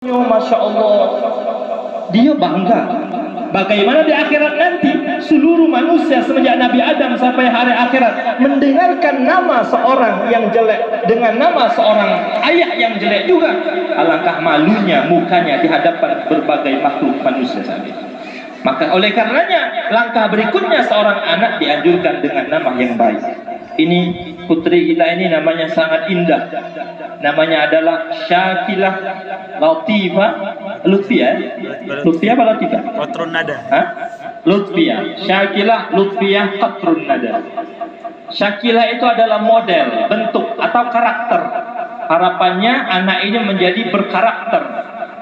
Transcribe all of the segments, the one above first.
Masya Allah, dia bangga. Bagaimana di akhirat nanti seluruh manusia semenjak Nabi Adam sampai hari akhirat mendengarkan nama seorang yang jelek dengan nama seorang ayah yang jelek juga. Alangkah malunya mukanya di hadapan berbagai makhluk manusia saat itu. Maka oleh karenanya langkah berikutnya seorang anak dianjurkan dengan nama yang baik. Ini putri kita ini namanya sangat indah. Namanya adalah Syakilah Latifah Lutfiyah. Lutfiyah apa Latifah? Qatrun nada. Lutfiyah. Syakilah Lutfiyah Qatrun nada. Syakilah itu adalah model, bentuk atau karakter. Harapannya anak ini menjadi berkarakter,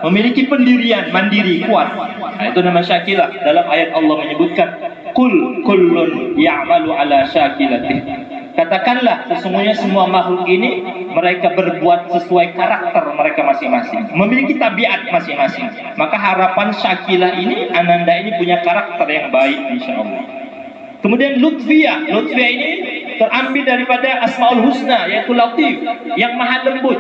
memiliki pendirian, mandiri, kuat. Nah, itu nama Syakilah. Dalam ayat Allah menyebutkan Qul kullun ya'malu ala syakilatih. Katakanlah sesungguhnya semua makhluk ini mereka berbuat sesuai karakter mereka masing-masing, memiliki tabiat masing-masing. Maka harapan Syakilah ini, Ananda ini punya karakter yang baik insyaallah. Kemudian Lutfiyah. Lutfiyah ini terambil daripada Asmaul Husna, yaitu Latif, yang maha lembut.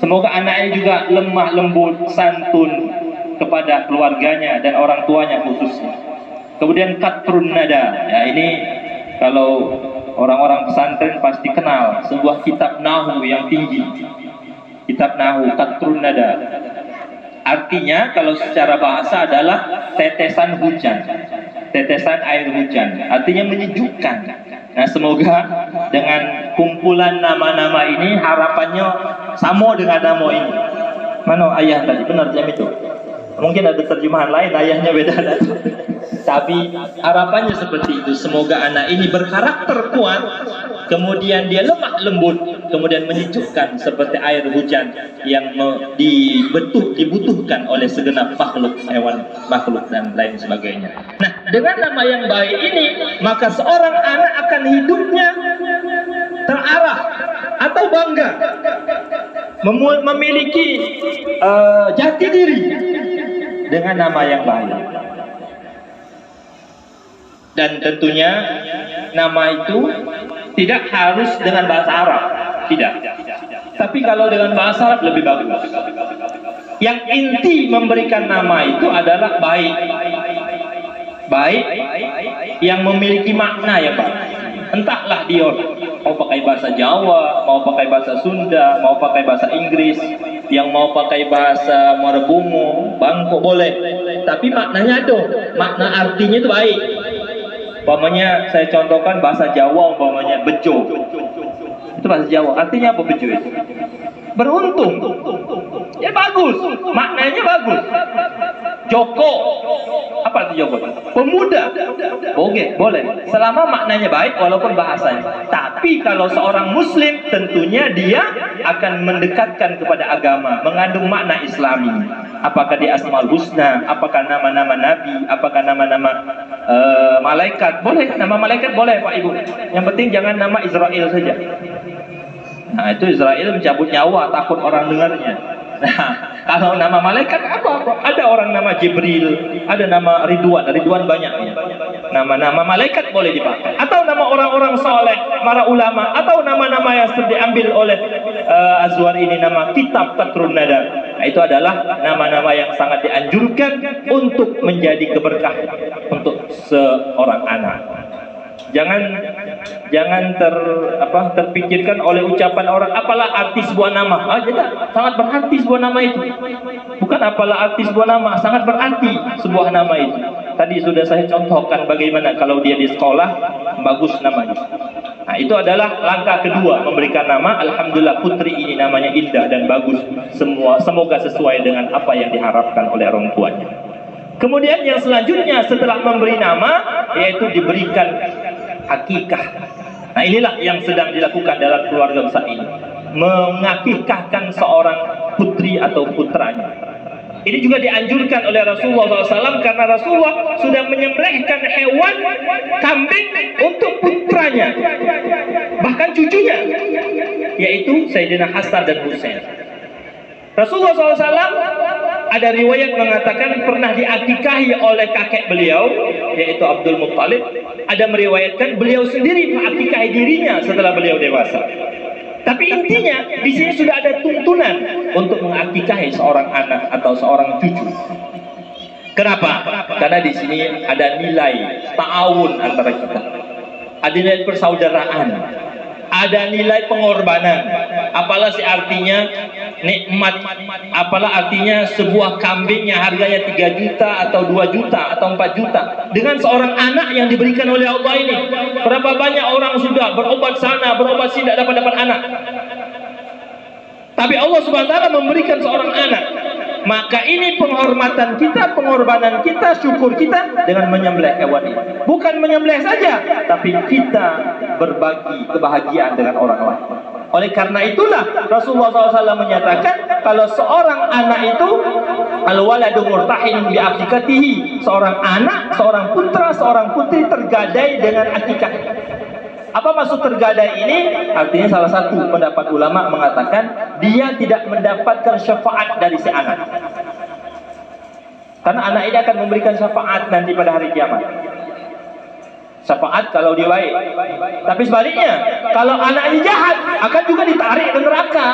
Semoga anaknya juga lemah lembut, santun kepada keluarganya dan orang tuanya khususnya. Kemudian Qatrun nada. Ya, ini kalau orang-orang pesantren pasti kenal sebuah kitab Nahu yang tinggi. Kitab Nahu Qatrun nada. Artinya kalau secara bahasa adalah tetesan hujan, tetesan air hujan. Artinya menyejukkan. Nah, semoga dengan kumpulan nama-nama ini harapannya sama dengan nama ini. Mana ayah tadi? Benar jam itu. Mungkin ada terjemahan lain, ayahnya beda. Tapi harapannya seperti itu. Semoga anak ini berkarakter kuat, kemudian dia lemah lembut, kemudian menyejukkan seperti air hujan yang dibutuhkan oleh segenap makhluk, hewan, makhluk dan lain sebagainya. Nah, dengan nama yang baik ini, maka seorang anak akan hidupnya terarah atau bangga, memiliki jati diri dengan nama yang baik. Dan tentunya nama itu tidak harus dengan bahasa Arab, tidak. Tapi kalau dengan bahasa Arab lebih bagus. Yang inti memberikan nama itu adalah baik. Baik yang memiliki makna ya Pak. Entahlah dia mau pakai bahasa Jawa, mau pakai bahasa Sunda, mau pakai bahasa Inggris, yang mau pakai bahasa Marabungu, Bangko boleh. Tapi maknanya ada, makna artinya itu baik. Umpamanya saya contohkan bahasa Jawa, umpamanya bejo. Itu bahasa Jawa. Artinya apa bejo itu? Beruntung. Ya bagus, maknanya bagus. Joko. Apa itu Joko? Pemuda. Oke, boleh. Selama maknanya baik walaupun bahasanya. Tapi kalau seorang muslim tentunya dia akan mendekatkan kepada agama, mengandung makna Islami. Apakah di Asmaul Husna, apakah nama-nama nabi, apakah nama-nama malaikat. Boleh, nama malaikat boleh Pak Ibu. Yang penting jangan nama Israel saja. Nah, itu Israel mencabut nyawa, takut orang dengarnya. Nah, kalau nama malaikat apa? Ada orang nama Jibril, ada nama Ridwan. Ridwan banyak. Nama-nama malaikat boleh dipakai. Atau nama orang-orang soleh, para ulama, atau nama-nama yang sudah diambil oleh Azwar ini, nama kitab Qatrun nada. Nah, itu adalah nama-nama yang sangat dianjurkan untuk menjadi keberkah untuk seorang anak. Jangan terpikirkan oleh ucapan orang apalah arti sebuah nama. Tidak, sangat berarti sebuah nama itu. Bukan apalah arti sebuah nama, sangat berarti sebuah nama itu. Tadi sudah saya contohkan bagaimana kalau dia di sekolah bagus namanya. Nah, itu adalah langkah kedua memberikan nama. Alhamdulillah putri ini namanya indah dan bagus. Semoga sesuai dengan apa yang diharapkan oleh orang tuanya. Kemudian yang selanjutnya setelah memberi nama yaitu diberikan akikah. Nah, inilah yang sedang dilakukan dalam keluarga besar ini, mengakikahkan seorang putri atau putranya. Ini juga dianjurkan oleh Rasulullah SAW karena Rasulullah sudah menyembelihkan hewan kambing untuk putranya, bahkan cucunya, yaitu Sayyidina Hasan dan Husain. Rasulullah SAW ada riwayat mengatakan pernah diakikahi oleh kakek beliau, yaitu Abdul Muttalib. Ada meriwayatkan beliau sendiri mengakikahi dirinya setelah beliau dewasa. Tapi intinya di sini sudah ada tuntunan untuk mengakikahi seorang anak atau seorang cucu. Kenapa? Karena di sini ada nilai ta'awun antara kita, ada nilai persaudaraan, ada nilai pengorbanan. Apalah sih artinya nikmat, apalah artinya sebuah kambing yang harganya 3 juta atau 2 juta atau 4 juta dengan seorang anak yang diberikan oleh Allah ini. Berapa banyak orang sudah berobat sana, berobat sini, tidak dapat anak. Tapi Allah Subhanahu wa taala memberikan seorang anak. Maka ini penghormatan kita, pengorbanan kita, syukur kita dengan menyembelih hewan ini. Bukan menyembelih saja, tapi kita berbagi kebahagiaan dengan orang lain. Oleh karena itulah Rasulullah SAW menyatakan kalau seorang anak itu al-waladu murtahin bi aqiqatihi, seorang anak, seorang putra, seorang putri tergadai dengan akikah. Apa maksud tergadai ini? Artinya salah satu pendapat ulama mengatakan dia tidak mendapatkan syafaat dari si anak. Karena anak ini akan memberikan syafaat nanti pada hari kiamat. Syafaat kalau dia baik. Tapi sebaliknya, kalau anak ini jahat, akan juga ditarik ke neraka.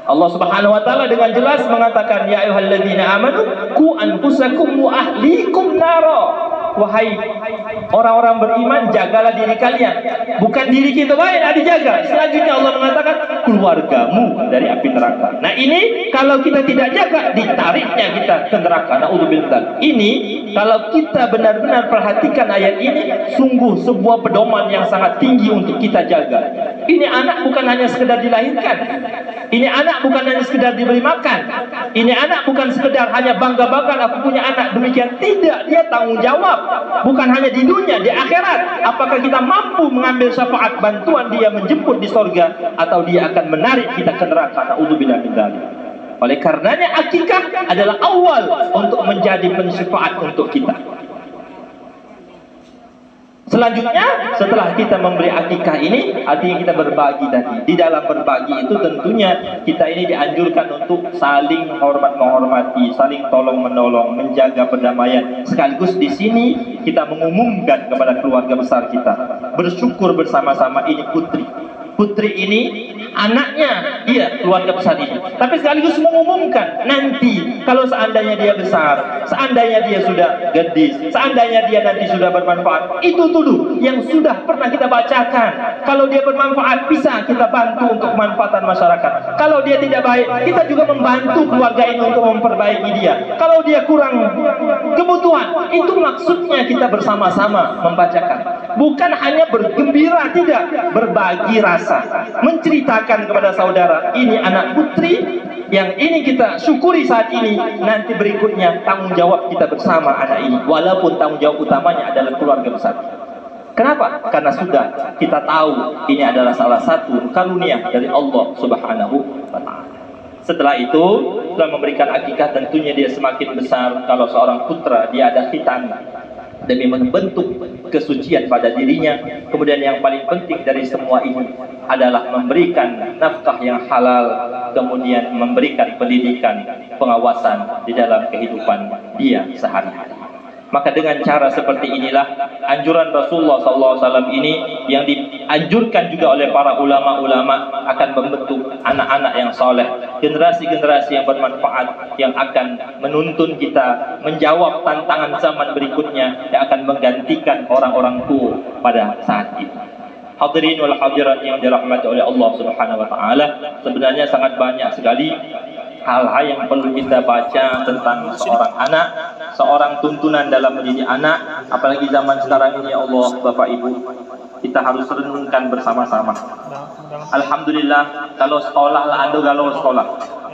Allah Subhanahu wa taala dengan jelas mengatakan, ya ayyuhalladzina amanu qu anfusakum wa ahlikum nara. Wahai orang-orang beriman, jagalah diri kalian. Bukan diri kita baik, tidak dijaga. Selanjutnya Allah mengatakan keluargamu dari api neraka. Nah ini kalau kita tidak jaga, ditariknya kita ke neraka. Na'udzubillah. Ini kalau kita benar-benar perhatikan ayat ini, sungguh sebuah pedoman yang sangat tinggi untuk kita jaga. Ini anak bukan hanya sekedar dilahirkan. Ini anak bukan hanya sekedar diberi makan. Ini anak bukan sekedar hanya bangga-banggaan aku punya anak. Demikian tidak, dia tanggung jawab. Bukan hanya di dunia, di akhirat. Apakah kita mampu mengambil syafaat bantuan dia menjemput di sorga, atau dia akan menarik kita ke neraka. Na'udzubillah min dzalik. Oleh karenanya akikah adalah awal untuk menjadi pensyafaat untuk kita. Selanjutnya, setelah kita memberi akikah ini, artinya kita berbagi tadi. Di dalam berbagi itu tentunya kita ini dianjurkan untuk saling menghormati, saling tolong-menolong, menjaga perdamaian. Sekaligus di sini kita mengumumkan kepada keluarga besar kita, bersyukur bersama-sama ini putri. Putri ini anaknya, iya, keluarga besar ini. Tapi sekaligus mengumumkan nanti kalau seandainya dia besar, seandainya dia sudah gadis, seandainya dia nanti sudah bermanfaat, itu dulu yang sudah pernah kita bacakan. Kalau dia bermanfaat, bisa kita bantu untuk kemanfaatan masyarakat. Kalau dia tidak baik, kita juga membantu keluarga ini untuk memperbaiki dia. Kalau dia kurang kebutuhan, itu maksudnya kita bersama-sama membacakan. Bukan hanya bergembira, tidak, berbagi rasa, menceritakan kepada saudara, ini anak putri yang ini kita syukuri saat ini, nanti berikutnya tanggung jawab kita bersama anak ini, walaupun tanggung jawab utamanya adalah keluarga besar. Kenapa? Karena sudah kita tahu ini adalah salah satu karunia dari Allah Subhanahu wa taala. Setelah itu, setelah memberikan akikah, tentunya dia semakin besar. Kalau seorang putra, dia ada khitan demi membentuk kesucian pada dirinya. Kemudian yang paling penting dari semua ini adalah memberikan nafkah yang halal, kemudian memberikan pendidikan, pengawasan di dalam kehidupan dia sehari-hari. Maka dengan cara seperti inilah anjuran Rasulullah SAW ini yang dianjurkan juga oleh para ulama-ulama akan membentuk anak-anak yang soleh, generasi-generasi yang bermanfaat, yang akan menuntun kita menjawab tantangan zaman berikutnya, yang akan menggantikan orang-orang tua pada saat ini. Hadirin wal hadirat yang dirahmati oleh Allah Subhanahu wa taala, sebenarnya sangat banyak sekali hal-hal yang perlu kita baca tentang seorang anak, seorang tuntunan dalam mendidik anak. Apalagi zaman sekarang ini, ya Allah, Bapak Ibu, kita harus renungkan bersama-sama. Alhamdulillah, kalau sekolah lah ada galau sekolah,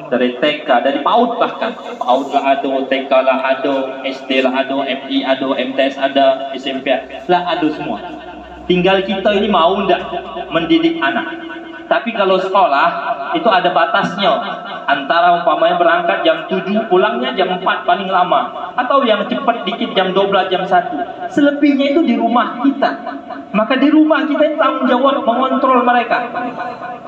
dari TK, dari PAUD bahkan, PAUD lah ada, TK lah ada, SD lah ada, MI ada, MTS ada, SMP lah ada semua. Tinggal kita ini mau ndak mendidik anak. Tapi kalau sekolah itu ada batasnya, antara umpamanya berangkat jam 7, pulangnya jam 4 paling lama, atau yang cepat dikit jam 12, jam 1. Selebihnya itu di rumah kita. Maka di rumah kita ini tanggung jawab mengontrol mereka.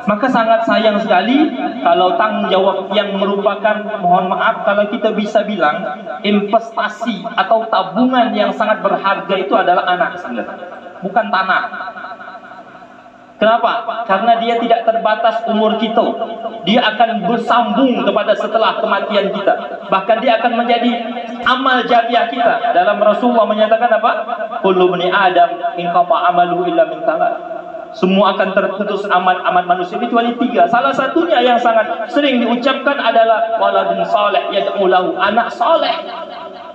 Maka sangat sayang sekali kalau tanggung jawab yang merupakan, mohon maaf kalau kita bisa bilang, investasi atau tabungan yang sangat berharga itu adalah anak sebenarnya, bukan tanah. Kenapa? Karena dia tidak terbatas umur kita. Dia akan bersambung kepada setelah kematian kita. Bahkan dia akan menjadi amal jariah kita. Dalam Rasulullah menyatakan apa? Kullu bani Adam inqata amaluhu illa min thalath. Semua akan terputus amal manusia kecuali 3. Salah satunya yang sangat sering diucapkan adalah waladun saleh yad'u lahu, anak saleh.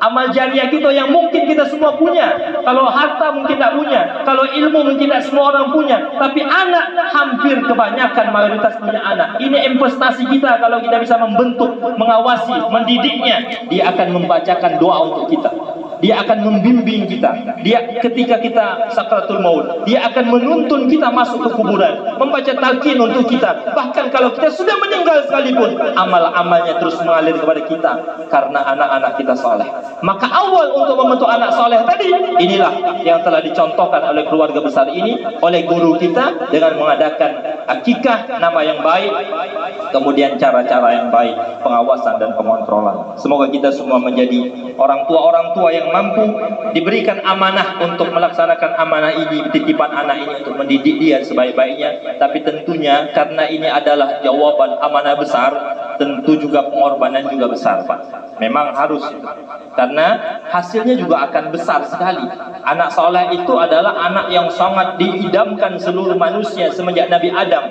Amal jariah kita yang mungkin kita semua punya. Kalau harta mungkin tak punya, kalau ilmu mungkin tak semua orang punya, tapi anak hampir kebanyakan mayoritas punya anak. Ini investasi kita. Kalau kita bisa membentuk, mengawasi, mendidiknya, dia akan membacakan doa untuk kita. Dia akan membimbing kita. Dia ketika kita sakratul maut, dia akan menuntun kita masuk ke kuburan, membaca talqin untuk kita. Bahkan kalau kita sudah meninggal sekalipun, amal-amalnya terus mengalir kepada kita karena anak-anak kita soleh. Maka awal untuk membentuk anak soleh tadi, inilah yang telah dicontohkan oleh keluarga besar ini, oleh guru kita dengan mengadakan akikah, nama yang baik, kemudian cara-cara yang baik, pengawasan dan pengontrolan. Semoga kita semua menjadi orang tua yang mampu diberikan amanah untuk melaksanakan amanah ini, titipan anak ini untuk mendidik dia sebaik-baiknya. Tapi tentunya karena ini adalah jawaban amanah besar, tentu juga pengorbanan juga besar, Pak. Memang harus, karena hasilnya juga akan besar sekali. Anak soleh itu adalah anak yang sangat diidamkan seluruh manusia semenjak Nabi Adam.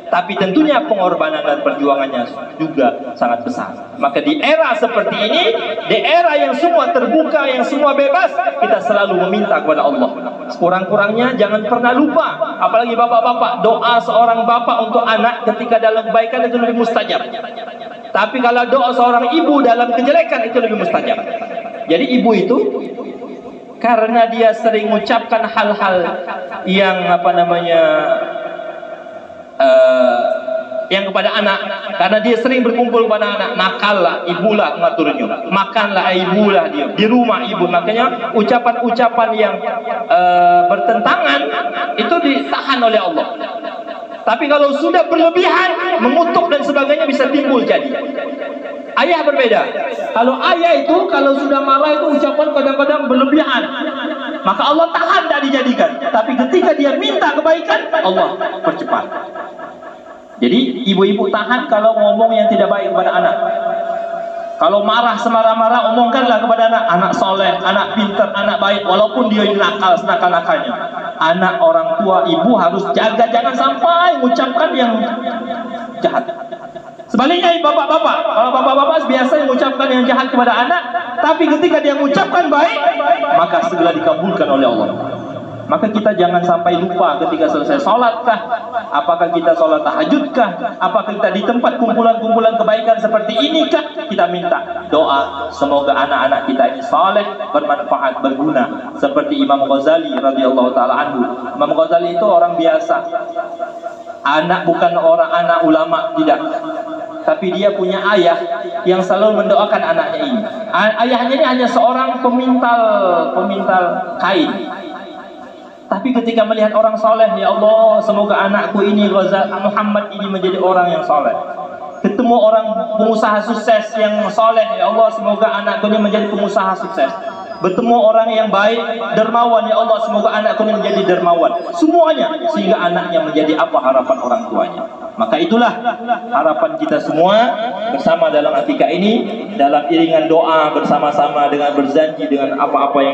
Tapi tentunya pengorbanan dan perjuangannya juga sangat besar. Maka di era seperti ini, di era yang semua terbuka, yang semua bebas, kita selalu meminta kepada Allah. Sekurang-kurangnya jangan pernah lupa, apalagi bapak-bapak, doa seorang bapak untuk anak ketika dalam kebaikan itu lebih mustajab. Tapi kalau doa seorang ibu dalam kejelekan itu lebih mustajab. Jadi ibu itu karena dia sering mengucapkan hal-hal yang yang kepada anak, karena dia sering berkumpul kepada anak, nakallah ibulah ngaturnya, makanlah ibulah dia di rumah ibu. Makanya ucapan-ucapan yang bertentangan itu ditahan oleh Allah. Tapi kalau sudah berlebihan, mengutuk dan sebagainya bisa timbul jadi. Ayah berbeda. Kalau ayah itu kalau sudah marah itu ucapan kadang-kadang berlebihan, maka Allah tahan, tak dijadikan. Tapi ketika dia minta kebaikan, Allah percepat. Jadi ibu-ibu tahan kalau ngomong yang tidak baik kepada anak. Kalau marah semarah-marah, omongkanlah kepada anak, anak soleh, anak pintar, anak baik, walaupun dia nakal, senakal-nakalnya. Anak orang tua ibu harus jaga, jangan sampai mengucapkan yang jahat. Sebaliknya bapak-bapak, kalau bapak-bapak biasa mengucapkan yang jahat kepada anak, tapi ketika dia mengucapkan baik, maka segera dikabulkan oleh Allah. Maka kita jangan sampai lupa ketika selesai sholatkah, apakah kita sholat tahajudkah, apakah kita di tempat kumpulan-kumpulan kebaikan seperti inikah, kita minta doa semoga anak-anak kita ini saleh, bermanfaat, berguna. Seperti Imam Ghazali radhiyallahu taala anhu. Imam Ghazali itu orang biasa, bukan anak ulama, tidak. Tapi dia punya ayah yang selalu mendoakan anaknya ini. Ayahnya ini hanya seorang pemintal kain. Tapi ketika melihat orang soleh, ya Allah, semoga anakku ini Muhammad ini menjadi orang yang soleh. Ketemu orang pengusaha sukses yang soleh, ya Allah, semoga anakku ini menjadi pengusaha sukses. Bertemu orang yang baik, dermawan, ya Allah, semoga anakku ini menjadi dermawan. Semuanya, sehingga anaknya menjadi apa harapan orang tuanya. Maka itulah harapan kita semua bersama dalam akikah ini, dalam iringan doa bersama-sama dengan berjanji dengan apa-apa yang